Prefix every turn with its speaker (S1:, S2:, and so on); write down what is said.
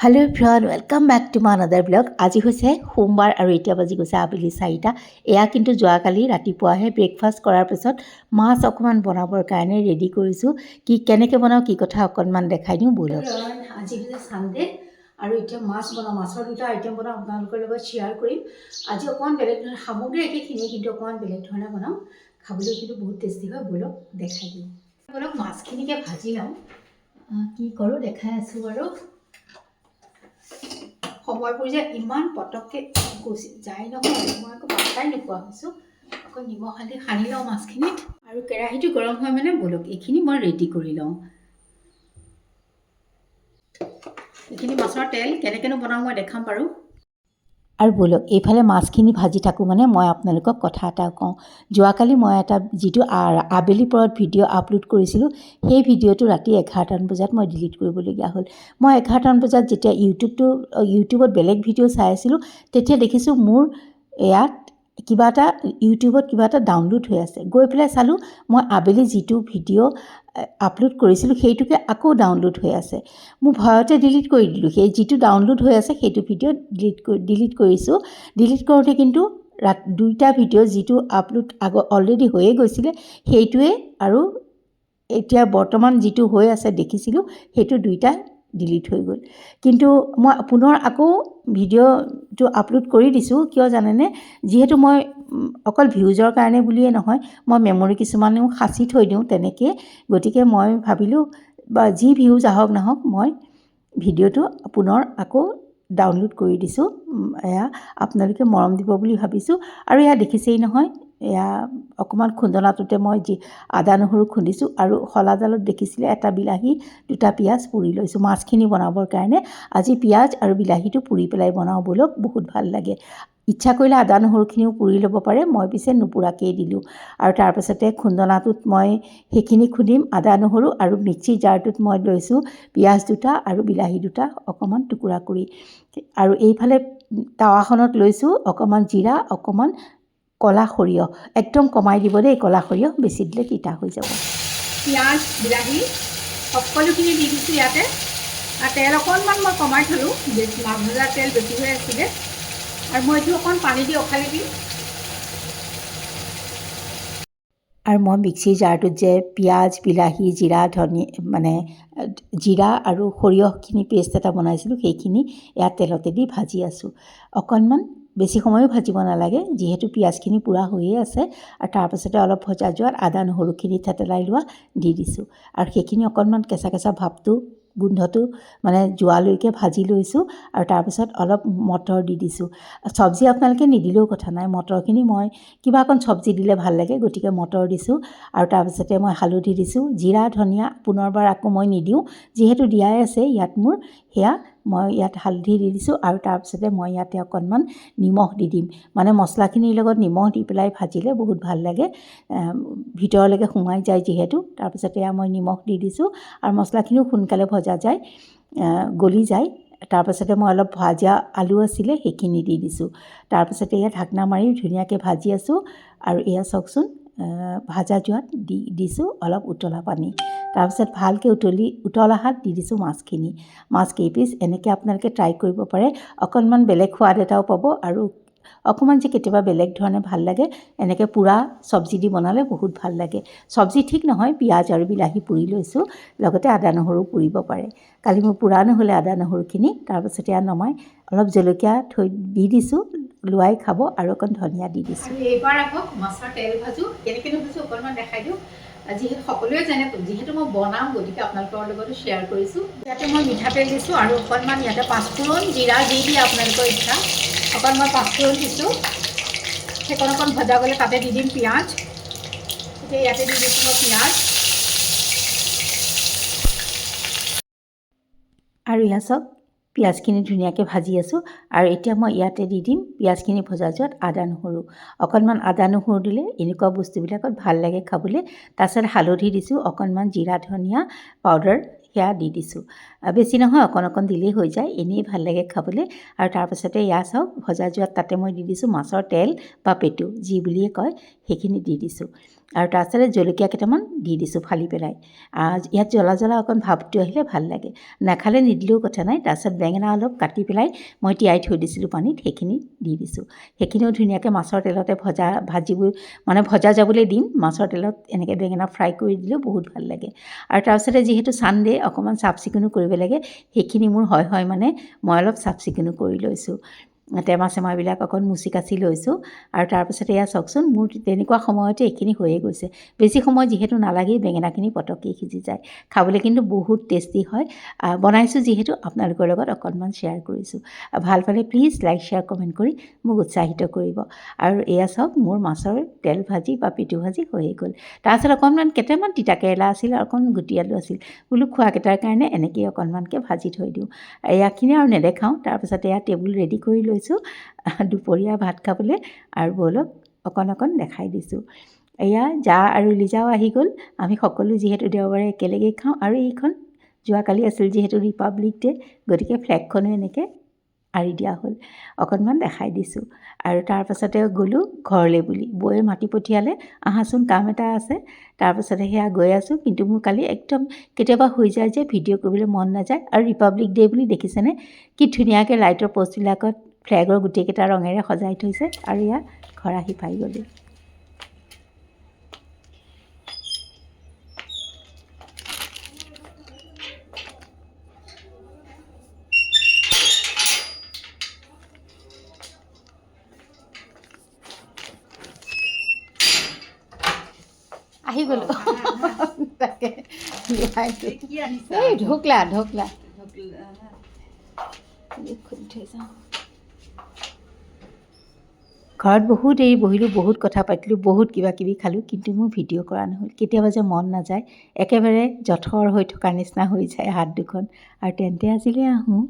S1: Hello everyone welcome back to my another blog. আজি হৈছে সোমবাৰ আৰু এতিয়া বাজি গৈছে আবেলি 4টা। এয়া কিন্তু যোৱাকালি ৰাতিপুৱাহে ব্ৰেকফাষ্ট কৰাৰ পিছত মাছ অকমান বনাবৰ কাৰণে ৰেডি কৰিছোঁ। কি কেনেকৈ বনাও কি কথা অকনমান দেখাই দিওঁ বলক। আজি হৈছে সানডে আৰু এতিয়া মাছ বনাম। মাছৰ দুটা আইটেম বনাম আপোনালোকৰ লগত শ্বেয়াৰ কৰিম। আজি অকমান বেলেগ ধৰণে সামগ্ৰী একেখিনিয়ে কিন্তু অকমান বেলেগ ধৰণে বনাম। খাবলৈ কিন্তু বহুত টেষ্টি হয়। বলক দেখাই দিওঁ। বলক মাছখিনিকে ভাজি লওঁ। কি কৰোঁ দেখাই আছোঁ বাৰু। সময়বোৰ যে ইমান পটককৈ গুচি যায় নহয়, মই আকৌ পাত্তাই নোপোৱা হৈছোঁ। আকৌ নিমখ হালধি সানি লওঁ মাছখিনিত আৰু কেৰাহীটো গৰম হয় মানে বলক এইখিনি মই ৰেডি কৰি লওঁ। এইখিনি মাছৰ তেল কেনেকৈনো বনাওঁ মই দেখাম বাৰু। আৰু বলক এইফালে মাছখিনি ভাজি থাকোঁ মানে মই আপোনালোকক কথা এটা কওঁ। যোৱাকালি মই এটা যিটো আবেলি পৰত ভিডিঅ' আপলোড কৰিছিলোঁ, সেই ভিডিঅ'টো ৰাতি 11টামান বজাত মই ডিলিট কৰিবলগীয়া হ'ল। মই 11টামান বজাত যেতিয়া ইউটিউবত বেলেগ ভিডিঅ' চাই আছিলোঁ, তেতিয়া দেখিছোঁ মোৰ ইয়াত ইউটিউবত কিবা এটা ডাউনলোড হৈ আছে। গৈ পেলাই চালোঁ মই আবেলি যিটো ভিডিঅ' আপলোড কৰিছিলোঁ সেইটোকে আকৌ ডাউনলোড হৈ আছে। মোৰ ভয়তে ডিলিট কৰি দিলোঁ। সেই যিটো ডাউনলোড হৈ আছে সেইটো ভিডিঅ' ডিলিট কৰিছোঁ। ডিলিট কৰোঁতে কিন্তু দুইটা ভিডিঅ' যিটো আপলোড অলৰেডি হৈয়ে গৈছিলে সেইটোৱে আৰু এতিয়া বৰ্তমান যিটো হৈ আছে দেখিছিলোঁ সেইটো দুইটা ডিলিট হৈ গ'ল। কিন্তু মই পুনৰ আকৌ ভিডিঅ'টো আপলোড কৰি দিছোঁ। কিয় জানেনে? যিহেতু মই অকল ভিউজৰ কাৰণে বুলিয়ে নহয়, মই মেমৰি কিছুমানেও সাঁচি থৈ দিওঁ তেনেকৈ। গতিকে মই ভাবিলোঁ বা যি ভিউজ আহক নাহক মই ভিডিঅ'টো পুনৰ আকৌ ডাউনলোড কৰি দিছোঁ। এয়া আপোনালোকে মৰম দিব বুলি ভাবিছোঁ। আৰু এয়া দেখিছেই নহয়, এয়া অকণমান খুন্দনাটোতে মই আদা নহৰু খুন্দিছোঁ আৰু শলাডালত দেখিছিলে এটা বিলাহী দুটা পিঁয়াজ পুৰি লৈছোঁ মাছখিনি বনাবৰ কাৰণে। আজি পিঁয়াজ আৰু বিলাহীটো পুৰি পেলাই বনাওঁ বলক, বহুত ভাল লাগে। ইচ্ছা কৰিলে আদা নহৰুখিনিও পুৰি ল'ব পাৰে, মই পিছে নুপুৰাকেই দিলোঁ। আৰু তাৰপাছতে খুন্দনাটোত মই সেইখিনি খুন্দিম আদা নহৰু, আৰু মিক্সি জাৰটোত মই লৈছোঁ পিঁয়াজ দুটা আৰু বিলাহী দুটা অকণমান টুকুৰা কৰি। আৰু এইফালে টাৱাখনত লৈছোঁ অকণমান জিৰা, অকণমান ক'লা সৰিয়হ। একদম কমাই দিব দেই, ক'লা সৰিয়হ বেছি দিলে তিতা হৈ যাব। পিঁয়াজ বিলাহী সকলোখিনি দি দিছোঁ ইয়াতে। আৰু তেল অকণমান মই কমাই থ'লোঁ, মাছ ভজাৰ তেল বেছি হৈ আছিলে। আৰু মই এইটো অকণ পানী দি অখালি দিম। আৰু মই মিক্সিৰ জাৰটোত যে পিঁয়াজ বিলাহী জিৰা জিৰা আৰু সৰিয়হখিনি পেষ্ট এটা বনাইছিলোঁ সেইখিনি ইয়াত তেলতে দি ভাজি আছোঁ। অকণমান বেছি সময়ো ভাজিব নালাগে, যিহেতু পিঁয়াজখিনি পূৰা হৈয়ে আছে। আৰু তাৰপাছতে অলপ ভজা যোৱাত আদা নহৰুখিনি থেতেলাই লোৱা দি দিছোঁ। আৰু সেইখিনি অকণমান কেঁচা কেঁচা ভাৱটো গোন্ধটো মানে যোৱালৈকে ভাজি লৈছোঁ। আৰু তাৰপিছত অলপ মটৰ দি দিছোঁ। চব্জি আপোনালোকে নিদিলেও কথা নাই, মটৰখিনি মই কিবা অকণ চব্জি দিলে ভাল লাগে গতিকে মটৰ দিছোঁ। আৰু তাৰপিছতে মই হালধি দিছোঁ, জিৰা ধনিয়া পুনৰবাৰ আকৌ মই নিদিওঁ, যিহেতু দিয়াই আছে ইয়াত মোৰ। সেয়া মই ইয়াত হালধি দি দিছোঁ। আৰু তাৰপিছতে মই ইয়াতে অকণমান নিমখ দি দিম। মানে মছলাখিনিৰ লগত নিমখ দি পেলাই ভাজিলে বহুত ভাল লাগে, ভিতৰলৈকে সোমাই যায় যিহেতু। তাৰপিছতে মই নিমখ দি দিছোঁ আৰু মছলাখিনিও সোনকালে ভজা যায়, গলি যায়। তাৰপাছতে মই অলপ ভাজা আলু আছিলে সেইখিনি দি দিছোঁ। তাৰপিছতে এয়া ঢাকনা মাৰি ধুনীয়াকৈ ভাজি আছোঁ। আৰু এয়া চাওকচোন, ভাজা যোৱাত দিছোঁ অলপ উতলা পানী। তাৰপিছত ভালকৈ উতল অহাত দি দিছোঁ মাছখিনি। মাছ কেইপিচ এনেকৈ আপোনালোকে ট্ৰাই কৰিব পাৰে, অকণমান বেলেগ সোৱাদ এটাও পাব। আৰু অকণমান যে কেতিয়াবা বেলেগ ধৰণে ভাল লাগে, এনেকৈ পোৰা চব্জি দি বনালে বহুত ভাল লাগে। চব্জি ঠিক নহয়, পিঁয়াজ আৰু বিলাহী পুৰি লৈছোঁ, লগতে আদা নহৰু পুৰিব পাৰে। কালি মোৰ পোৰা নহ'লে আদা নহৰুখিনি। তাৰপিছতে নমাই অলপ জলকীয়া দি দিছোঁ, লোৱাই খাব, আৰু অকণ ধনিয়া দি দিছোঁ। এইবাৰ আকৌ মাছৰ তেল ভাজোঁ, কেনেকৈনো ভাজোঁ অকণমান দেখাই দিওঁ। যিহেতু সকলোৱে জানে, যিহেতু মই বনাওঁ গতিকে আপোনালোকৰ লগতো শ্বেয়াৰ কৰিছোঁ। ইয়াতে মই মিঠাতেল দিছোঁ আৰু অকণমান ইয়াতে পাঁচফোৰণ জিৰা যি দিয়ে আপোনালোকৰ ইচ্ছা। অকণ মই পাঁচফোৰণ দিছোঁ, সেইকণ অকণ ভজা গ'লে তাতে দি দিম পিঁয়াজ। এতিয়া ইয়াতে দি দিছোঁ মই পিঁয়াজ। আৰু ইয়াত চাওক পিঁয়াজখিনি ধুনীয়াকৈ ভাজি আছোঁ। আৰু এতিয়া মই ইয়াতে দি দিম পিঁয়াজখিনি ভজা যোৱাত আদা নহৰু। অকণমান আদা নহৰু দিলে এনেকুৱা বস্তুবিলাকত ভাল লাগে খাবলৈ। তাৰপিছত হালধি দিছোঁ, অকণমান জিৰা ধনিয়া পাউডাৰ সেয়া দি দিছোঁ। বেছি নহয়, অকণ অকণ দিলেই হৈ যায়, এনেই ভাল লাগে খাবলৈ। আৰু তাৰপাছতে এয়া চাওক ভজা যোৱাত তাতে মই দি দিছোঁ মাছৰ তেল বা পেটু যি বুলিয়ে কয়, সেইখিনি দি দিছোঁ। আৰু তাৰপিছতে জলকীয়া কেইটামান দি দিছোঁ ফালি পেলাই। ইয়াত জ্বলা জ্বলা অকণ ভাৱটো আহিলে ভাল লাগে, নাখালে নিদিলেও কথা নাই। তাৰপিছত বেঙেনা অলপ কাটি পেলাই মই তিয়াই থৈ দিছিলোঁ পানীত, সেইখিনি দি দিছোঁ। সেইখিনিও ধুনীয়াকৈ মাছৰ তেলতে ভাজিবোৰ মানে ভজা যাবলৈ দিম। মাছৰ তেলত এনেকৈ বেঙেনা ফ্ৰাই কৰি দিলেও বহুত ভাল লাগে। আৰু তাৰপিছতে যিহেতু ছানডে অকণমান চাফ চিকুণো কৰিব লাগে, সেইখিনি মোৰ হয় মানে মই অলপ চাফ চিকুণো কৰি লৈছোঁ। টেমা চেমাবিলাক অকণ মুচি কাচি লৈছোঁ। আৰু তাৰপিছতে এয়া চাওকচোন, মোৰ তেনেকুৱা সময়তে এইখিনি হৈয়ে গৈছে। বেছি সময় যিহেতু নালাগেই, বেঙেনাখিনি পটককৈ সিজি যায়। খাবলৈ কিন্তু বহুত টেষ্টি হয়। বনাইছোঁ যিহেতু আপোনালোকৰ লগত অকণমান শ্বেয়াৰ কৰিছোঁ। ভাল পালে প্লিজ লাইক শ্বেয়াৰ কমেণ্ট কৰি মোক উৎসাহিত কৰিব। আৰু এয়া চাওক, মোৰ মাছৰ তেল ভাজি বা পেটু ভাজি হৈয়ে গ'ল। তাৰপিছত অকণমান কেইটামান তিতা কেৰেলা আছিল আৰু অকণ গুটি আলু আছিল, বোলো খোৱাকেইটাৰ কাৰণে এনেকৈয়ে অকণমানকৈ ভাজি থৈ দিওঁ। এয়াখিনি আৰু নেদেখাওঁ। তাৰপিছতে এয়া টেবুল ৰেডি কৰি লৈছোঁ দুপৰীয়া ভাত খাবলৈ। আৰু ব'লক অকণ দেখাই দিছোঁ। এয়া জা আৰু লিজাও আহি গ'ল। আমি সকলো যিহেতু দেওবাৰে একেলগেই খাওঁ। আৰু এইখন যোৱাকালি আছিল যিহেতু ৰিপাব্লিক ডে', গতিকে ফ্লেগখনো এনেকৈ আঁৰি দিয়া হ'ল, অকণমান দেখাই দিছোঁ। আৰু তাৰপাছতে গ'লোঁ ঘৰলৈ বুলি, বৌয়ে মাতি পঠিয়ালে, আহাচোন কাম এটা আছে। তাৰপাছতে সেয়া গৈ আছোঁ। কিন্তু মোৰ কালি একদম কেতিয়াবা হৈ যায় যে ভিডিঅ' কৰিবলৈ মন নাযায়। আৰু ৰিপাব্লিক ডে' বুলি দেখিছেনে, কি ধুনীয়াকৈ লাইটৰ প'ষ্টবিলাকত ফ্লেগৰ গোটেইকেইটা ৰঙেৰে সজাই থৈছে। আৰু এয়া ঘৰ আহি পাই গ'লোঁ। আহি গ'লোঁ তাকে এই ঢোকলা খুলি থৈ যাওঁ। ঘৰত বহুত দেৰি বহিলোঁ, বহুত কথা পাতিলোঁ, বহুত কিবা কিবি খালোঁ, কিন্তু মোৰ ভিডিঅ' কৰা নহ'ল। কেতিয়াবা যে মন নাযায়, একেবাৰে জঠৰ হৈ থকাৰ নিচিনা হৈ যায় হাত দুখন। আৰু তেন্তে আজিলৈ আহোঁ।